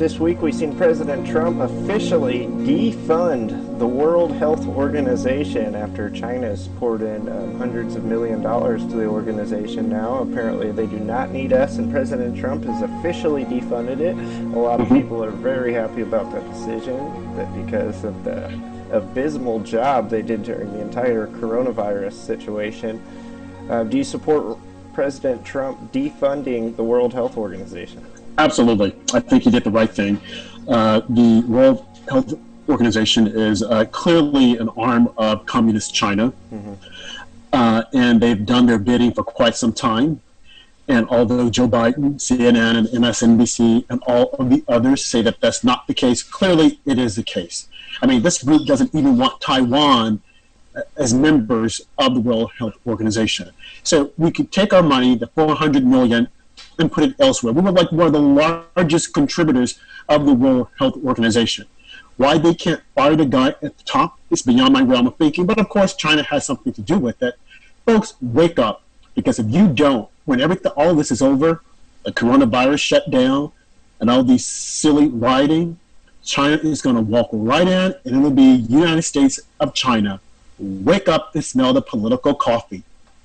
This week we've seen President Trump officially defund the World Health Organization after China's poured in hundreds of $millions to the organization now. Apparently they do not need us, and President Trump has officially defunded it. A lot of people are very happy about that decision, that because of the abysmal job they did during the entire coronavirus situation. Do you support President Trump defunding the World Health Organization? Absolutely. I think he did the right thing. The World Health Organization is clearly an arm of Communist China, and they've done their bidding for quite some time. And although Joe Biden, CNN, and MSNBC, and all of the others say that that's not the case, clearly it is the case. I mean, this group doesn't even want Taiwan as members of the World Health Organization. So we could take our money, the $400 million, and put it elsewhere. We were like one of the largest contributors of the World Health Organization. Why they can't fire the guy at the top is beyond my realm of thinking, but of course China has something to do with it. Folks, wake up, because if you don't, when all of this is over, the coronavirus shut down, and all these silly rioting, China is going to walk right in, and it'll be United States of China. Wake up and smell the political coffee.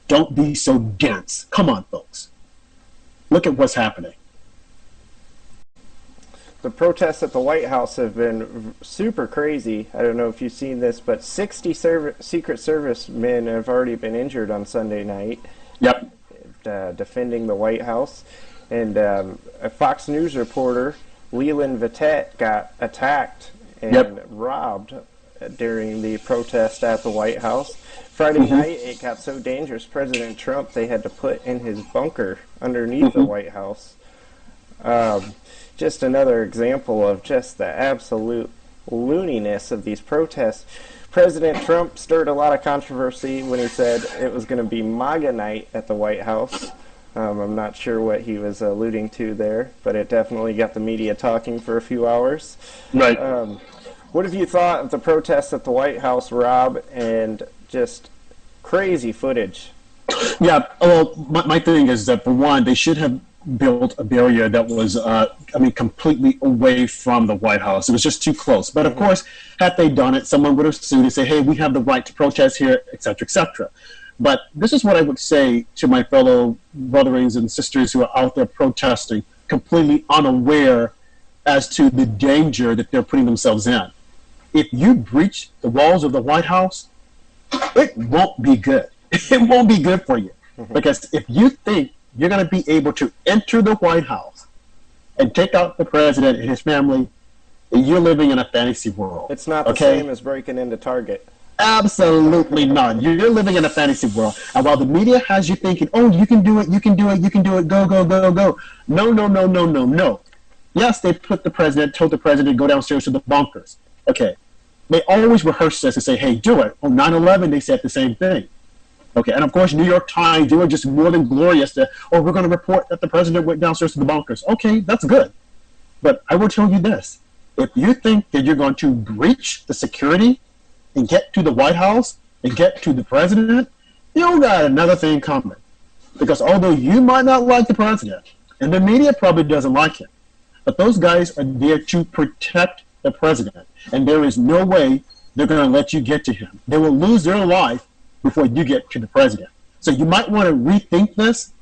Don't be so dense. Come on, folks. Look at what's happening. The protests at the White House have been super crazy. I don't know if you've seen this, but 60 Secret Service men have already been injured on Sunday night. Yep. Defending the White House. And a Fox News reporter, Louis Vuitton, got attacked and robbed during the protest at the White House. Friday night, it got so dangerous, President Trump, they had to put in his bunker underneath the White House. Just another example of just the absolute looniness of these protests. President Trump stirred a lot of controversy when he said it was going to be MAGA night at the White House. I'm not sure what he was alluding to there, but it definitely got the media talking for a few hours. Right. What have you thought of the protests at the White House, Rob, and just crazy footage? Yeah, well, my thing is that, for one, they should have built a barrier that was, completely away from the White House. It was just too close. But, of course, had they done it, someone would have sued and say, hey, we have the right to protest here, et cetera, et cetera. But this is what I would say to my fellow brothers and sisters who are out there protesting, completely unaware as to the danger that they're putting themselves in. If you breach the walls of the White House, it won't be good. It won't be good for you. Because if you think you're going to be able to enter the White House and take out the president and his family, you're living in a fantasy world. It's not the same as breaking into Target. Absolutely not. You're living in a fantasy world. And while the media has you thinking, oh, you can do it, you can do it, you can do it, go, go, go, go. No, no, no, no, no, no. Yes, they told the president to go downstairs to the bunkers. Okay. They always rehearse this and say, hey, do it. On 9/11, they said the same thing. Okay, and of course, New York Times, they were just more than glorious that, oh, we're going to report that the president went downstairs to the bunkers. Okay, that's good. But I will tell you this. If you think that you're going to breach the security and get to the White House and get to the president, you got another thing coming. Because although you might not like the president, and the media probably doesn't like him, but those guys are there to protect the president. And there is no way they're going to let you get to him. They will lose their life before you get to the president. So you might want to rethink this.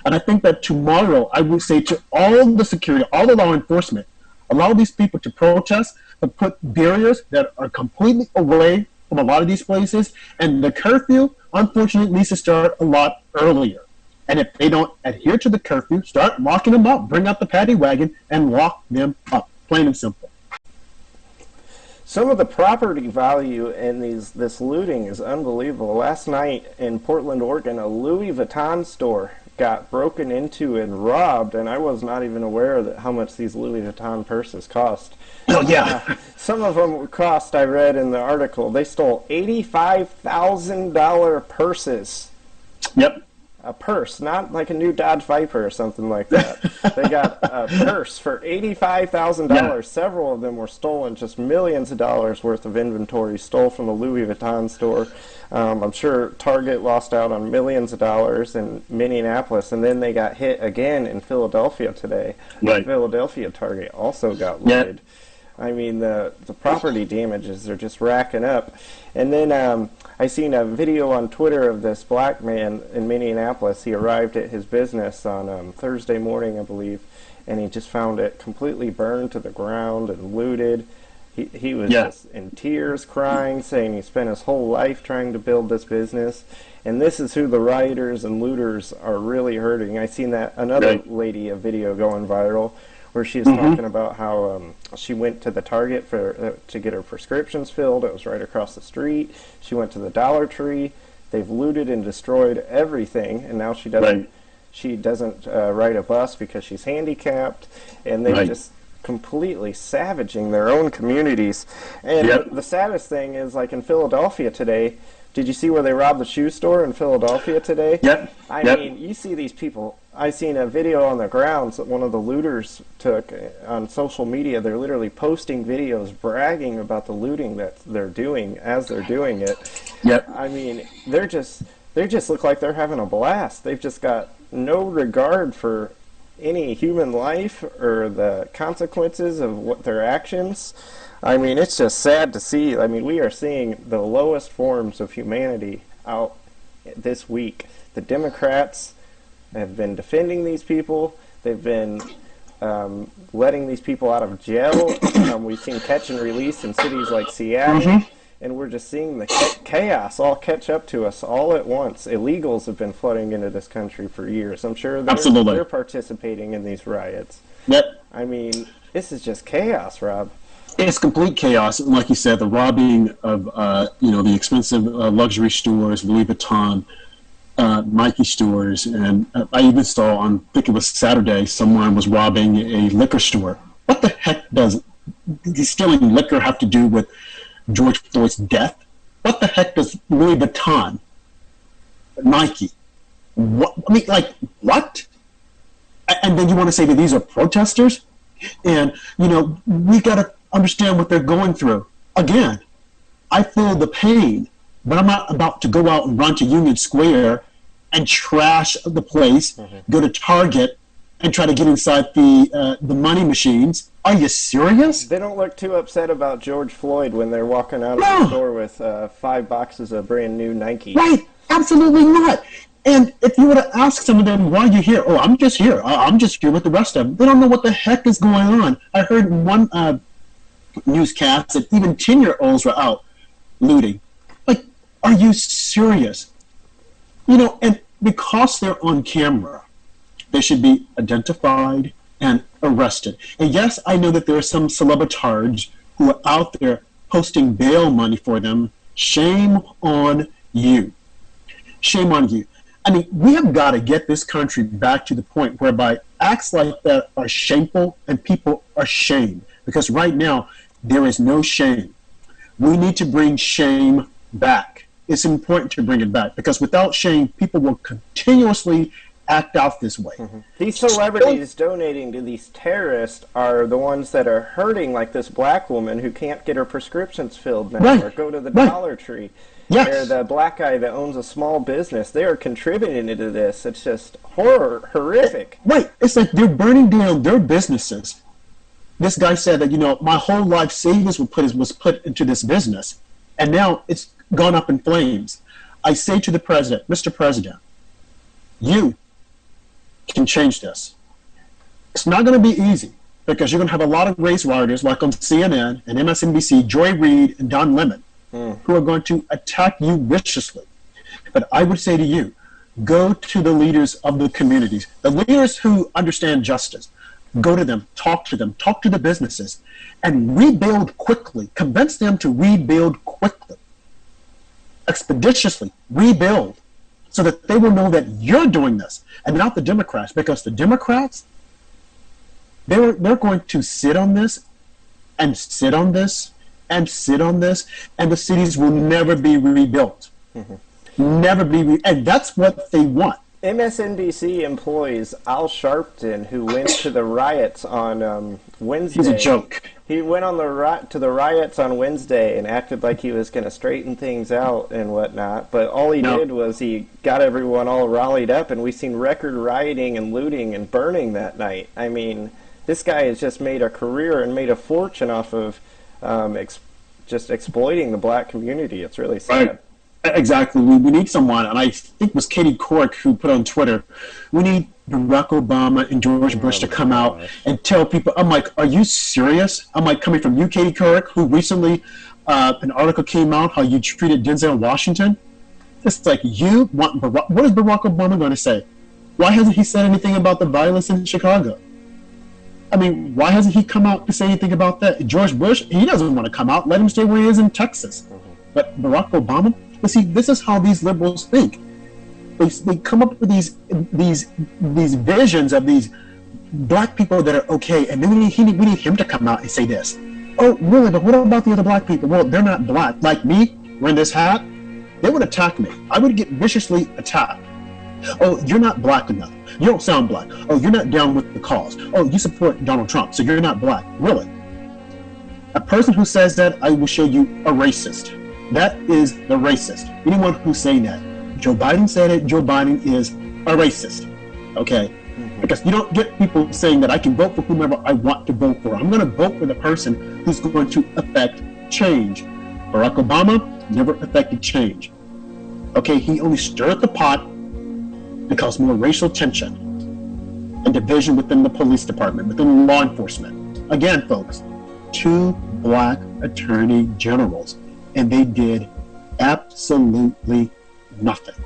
And I think that tomorrow I would say to all the security, all the law enforcement, allow these people to protest, but put barriers that are completely away from a lot of these places. And the curfew, unfortunately, needs to start a lot earlier. And if they don't adhere to the curfew, start locking them up. Bring out the paddy wagon and lock them up. Plain and simple. Some of the property value in this looting is unbelievable. Last night in Portland, Oregon, a Louis Vuitton store got broken into and robbed, and I was not even aware of how much these Louis Vuitton purses cost. Oh, yeah. Some of them cost, I read in the article, they stole $85,000 purses. Yep. a purse, not like a new Dodge Viper or something like that. They got a purse for $85,000. Yeah. Several of them were stolen, just millions of dollars worth of inventory stole from the Louis Vuitton store. I'm sure Target lost out on millions of dollars in Minneapolis, and then they got hit again in Philadelphia today. Right. Philadelphia Target also got looted. I mean, the property damages are just racking up. And then I seen a video on Twitter of this black man in Minneapolis. He arrived at his business on Thursday morning, I believe, and he just found it completely burned to the ground and looted. He was just in tears, crying, saying he spent his whole life trying to build this business. And this is who the rioters and looters are really hurting. I seen that another lady, a video going viral, where she was talking about how she went to the Target to get her prescriptions filled. It was right across the street. She went to the Dollar Tree. They've looted and destroyed everything, and now she doesn't ride a bus because she's handicapped, and they're just completely savaging their own communities. And the saddest thing is, like in Philadelphia today, did you see where they robbed the shoe store in Philadelphia today? I mean, you see these people. I seen a video on the grounds that one of the looters took on social media. They're literally posting videos bragging about the looting that they're doing as they're doing it. I mean, they just look like they're having a blast. They've just got no regard for any human life or the consequences of what their actions. I mean, it's just sad to see. I mean, we are seeing the lowest forms of humanity out this week. The Democrats have been defending these people. They've been letting these people out of jail. We've seen catch and release in cities like Seattle. And we're just seeing the chaos all catch up to us all at once. Illegals have been flooding into this country for years. I'm sure they're participating in these riots. I mean, this is just chaos, Rob. It's complete chaos. Like you said, the robbing of the expensive luxury stores, Louis Vuitton, Nike stores, and I even saw on, I think it was Saturday, someone was robbing a liquor store. What the heck does stealing liquor have to do with George Floyd's death? What the heck does Louis Vuitton, Nike, what? I mean, like, what? And then you want to say that these are protesters? And, we got to understand what they're going through. Again, I feel the pain, but I'm not about to go out and run to Union Square and trash the place, go to Target, and try to get inside the money machines. Are you serious? They don't look too upset about George Floyd when they're walking out of the store with 5 boxes of brand new Nike. Right, absolutely not. And if you were to ask some of them, why are you here? Oh, I'm just here. I'm just here with the rest of them. They don't know what the heck is going on. I heard in one newscast that even 10-year-olds were out looting. Like, are you serious? And because they're on camera, they should be identified and arrested. And yes, I know that there are some celebritards who are out there posting bail money for them. Shame on you. Shame on you. I mean, we have got to get this country back to the point whereby acts like that are shameful and people are shamed. Because right now, there is no shame. We need to bring shame back. It's important to bring it back because without shame, people will continuously act out this way. These celebrities donating to these terrorists are the ones that are hurting, like this black woman who can't get her prescriptions filled now or go to the Dollar Tree. Or the black guy that owns a small business. They are contributing to this. It's just horrific. Right. It's like they're burning down their businesses. This guy said that, my whole life savings was put into this business, and now it's gone up in flames. I say to the president, Mr. President, you can change this. It's not going to be easy because you're going to have a lot of race rioters like on CNN and MSNBC, Joy Reid and Don Lemon, who are going to attack you viciously. But I would say to you, go to the leaders of the communities, the leaders who understand justice. Go to them, talk to the businesses, and rebuild quickly. Convince them to rebuild quickly, expeditiously, rebuild, so that they will know that you're doing this and not the Democrats, because the Democrats, they're going to sit on this and sit on this and sit on this, and the cities will never be rebuilt. Never be and that's what they want. MSNBC employs Al Sharpton, who went to the riots on Wednesday. He's a joke. He went on to the riots on Wednesday and acted like he was going to straighten things out and whatnot. But all he did was he got everyone all rallied up, and we've seen record rioting and looting and burning that night. I mean, this guy has just made a career and made a fortune off of just exploiting the black community. It's really sad. Right. Exactly. We need someone, and I think it was Katie Couric who put on Twitter, we need Barack Obama and George Bush to come out and tell people. I'm like, are you serious? I'm like, coming from you, Katie Couric, who recently, an article came out how you treated Denzel Washington. It's like, you want Barack, what is Barack Obama going to say? Why hasn't he said anything about the violence in Chicago? I mean, why hasn't he come out to say anything about that? George Bush, he doesn't want to come out. Let him stay where he is in Texas. But Barack Obama, but see, this is how these liberals think. They come up with these visions of these black people that are okay, and then we need him to come out and say this. Oh, really? But what about the other black people? Well, they're not black. Like me, wearing this hat, they would attack me. I would get viciously attacked. Oh, you're not black enough. You don't sound black. Oh, you're not down with the cause. Oh, you support Donald Trump, so you're not black. Really? A person who says that, I will show you a racist. That is the racist. Anyone who's saying that. Joe Biden said it. Joe Biden is a racist. Okay? Because you don't get people saying that I can vote for whomever I want to vote for. I'm going to vote for the person who's going to affect change. Barack Obama never affected change. Okay? He only stirred the pot and caused more racial tension and division within the police department, within law enforcement. Again, folks, 2 black attorney generals. And they did absolutely nothing.